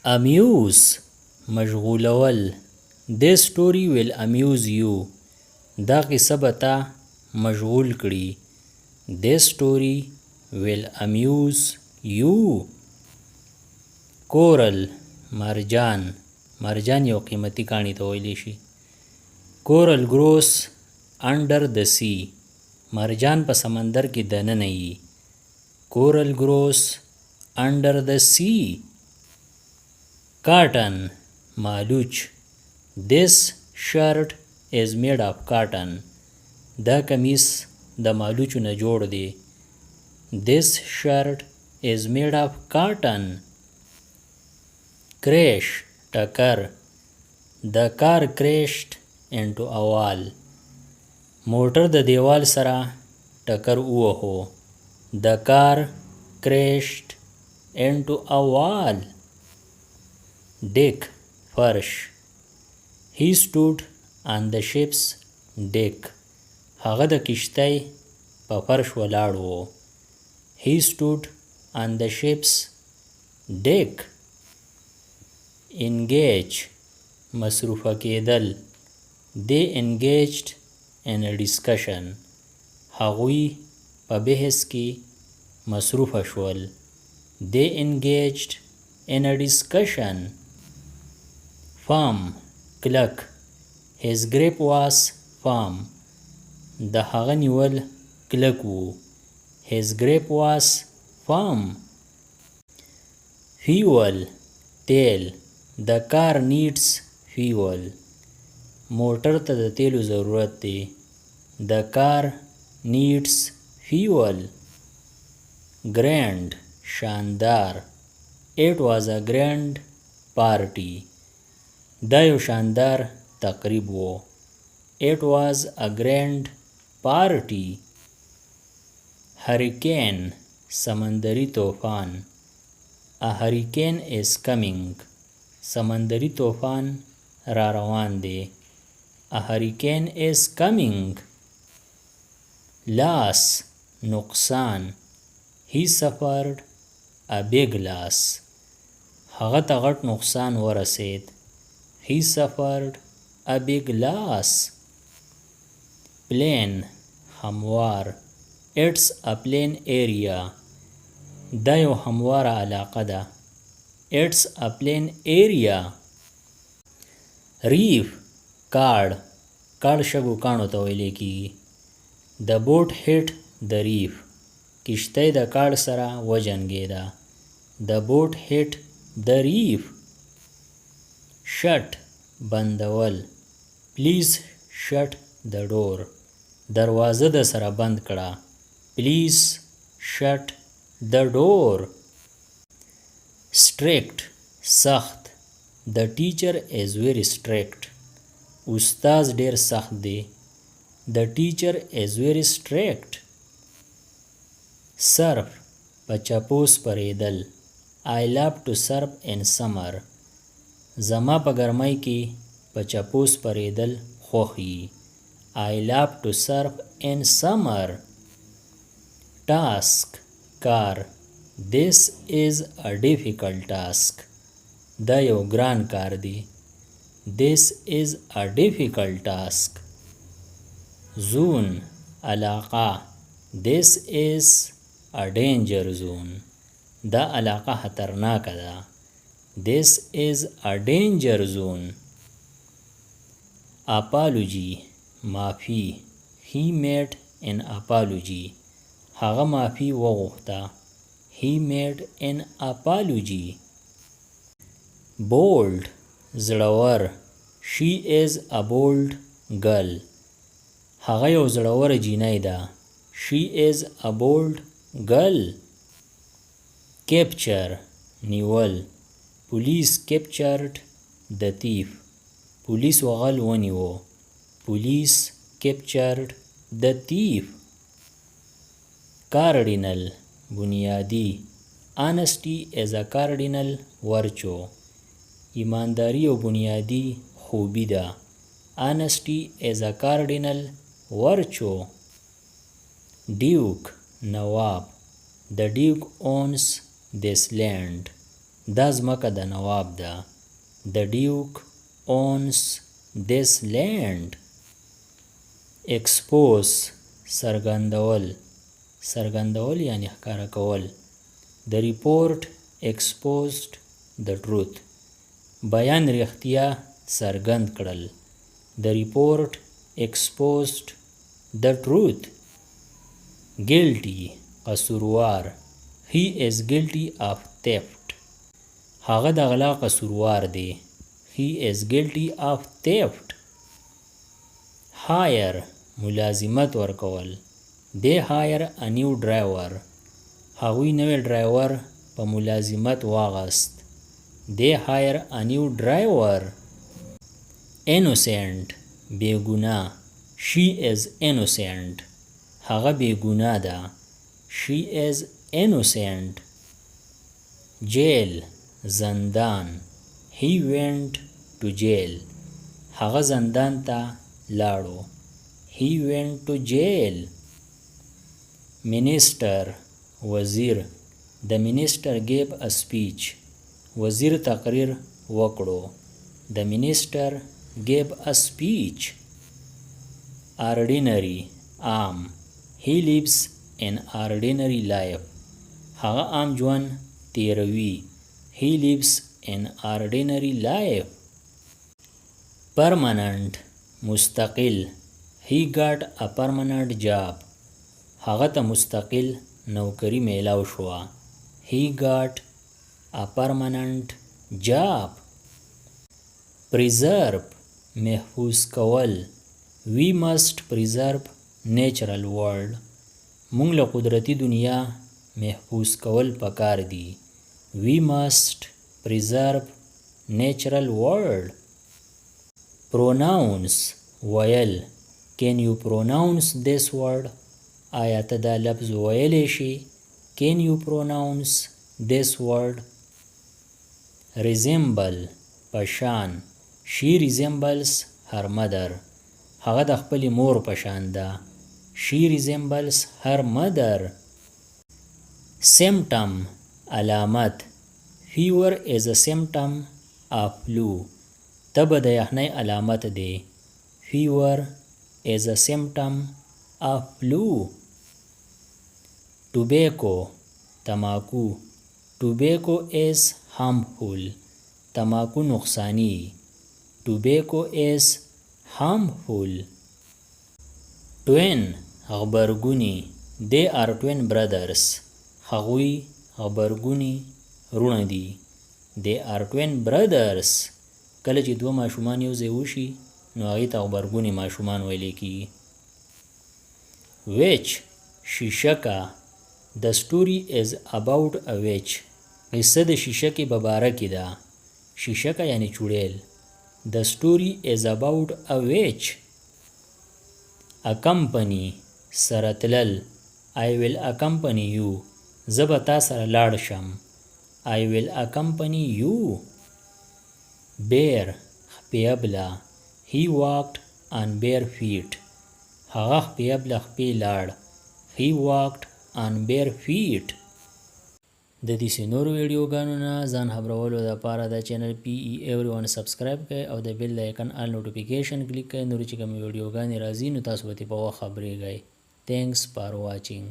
amuse مشغولول. This story will amuse you. دا قصه به تا مشغول کړي. This story will amuse you. Coral مرجان. مرجان یو قیمتي کاڼي ته ویلی شي. Coral grows under the sea. مرجان په سمندر کې دننه یي. Coral grows under the sea. Cotton مالوچ. This shirt is made of cotton. دا کمیس د مالوچو نه جوړ دی. This shirt is made of cotton. Crash ټکر. The car crashed into a wall. موټر د دیوال سره ټکر ووهو. The car crashed into a wall. Deck فرش. He stood on the ship's deck. هغه د کشتۍ په فرش ولاړ و. He stood on the ship's deck. Engage مصروفه کېدل. They engaged in a discussion. هغوی په بحث کې مصروفه شول. They engaged in a discussion. Firm کلک. His grip was firm. د هغه نیول کلک و. His grip was firm. Fuel تیل. The car needs fuel. موټر ته د تیلو ضرورت دی. The car needs fuel. Grand شاندار. It was a grand party. دا یو شاندار تقریب و. It was a grand party. Hurricane سمندری طوفان. A hurricane is coming. سمندری طوفان را روان دی. A hurricane is coming. Loss نقصان. He suffered a big loss. هغه ته غټ نقصان ورسید. He suffered a big loss. Plain هموار. It's a plain area. دا یو همواره علاقه ده. It's a plain area. Reef کاړ. کاړ شګو کاڼو ته ویلی کیږي. The boat hit the reef. کشتۍ د کاړ سره وجنګېده. The boat hit the reef. Shut بندول. Please shut the door. دروازه د سره بند کړه. Please shut the door. Strict سخت. The teacher is very strict. استاد ډیر سخت دی. The teacher is very strict. Surf په چپوس پریدل. I love to surf in summer. زما په ګرمۍ کې په چپوس پریدل خوښي. I love to surf in summer. Task کار. This is a difficult task. دا یو ګران کار دی. This is a difficult task. Zone علاقه. This is a danger zone. دا علاقه خطرناکه ده. This is a danger zone. Apology معافی. He made an apology. هغه معافی وغوښته. He made an apology. Bold زړور. She is a bold girl. هغه یو زړوره جینۍ ده. She is a bold girl. Capture نیول. Police captured the thief. پولیس وغل ونیو. Police captured the thief. Cardinal بنیادی. Honesty is a cardinal virtue. ایمانداری او بنیادی خوبی ده. Honesty is a cardinal virtue. Duke نواب. The Duke owns this land. دا ځمکه د نواب ده. The Duke owns this land. Expose څرګندول یعنی ښکاره کول. The report exposed the truth. بیان رښتیا څرګند کړل. The report exposed the truth. Guilty قصوروار. He is guilty of theft. هغه د غلا قصوروار دی. He is guilty of theft. Hire ملازمت ورکول. They hire a new driver. هغوی نوی ډرایور په ملازمت واغست. They hire a new driver. Innocent بېګناه. She is innocent. هغه بېګناه ده. She is innocent. Jail زندان. He went to jail. هغه زندان ته لاړو. He went to jail. Minister وزیر. The minister gave a speech. وزیر تقریر وکړو. The minister gave a speech. Ordinary عام. He lives an ordinary life. هغه عام ژوند تیروي. He lives an ordinary life. Permanent مستقل. He got a permanent job. هغه ته مستقل نوکری میلاو شوه. He got a permanent job. Preserve محفوظ کول. We must preserve natural world. مونږ له قدرتی دنیا محفوظ کول پکار دي. We must preserve natural world. Pronouns ویل. Can you pronounce this word? آیا ته دا لفظ ویلی شي؟ Can you pronounce this word? Resemble پشان. She resembles her mother. هغه د خپلې مور پشان ده. She resembles her mother. Symptom علامت. Fever is a symptom of flu. تبه د یخنۍ علامت دی. Fever is a symptom of flu. Tobacco تماکو. Tobacco is harmful. تماکو نقصانی. Tobacco is harmful. Twin غبرګونی. They are twin brothers. هغوی غبرګونی رونه دي. They are twin brothers. کله چې دوه ماشومان یو ځای وشي نو هغې ته غبرګونی ماشومان ویلی کېږي. Witch شیشکه. The story is about a witch. قصه د شیشکې په باره کې ده. شیشکه یعنی چوړیل. The story is about a witch. Accompany سره تلل. I will accompany you. زه به تا سره لاړ شم. I will accompany you. Bare خپیبله. He walked on bare feet. هغه خپیبله خپې لاړ. He walked on bare feet. د دې نورو ویډیوګانو نه ځان خبرولو دپاره د چینل PE everyone سبسکرایب کړئ او د بیل د آیکن آل نوټیفیکیشن کلیک کړئ. نورې چې کومې ویډیوګانې راځي نو تاسو به ترې په وخت خبرېږئ. Thanks for watching.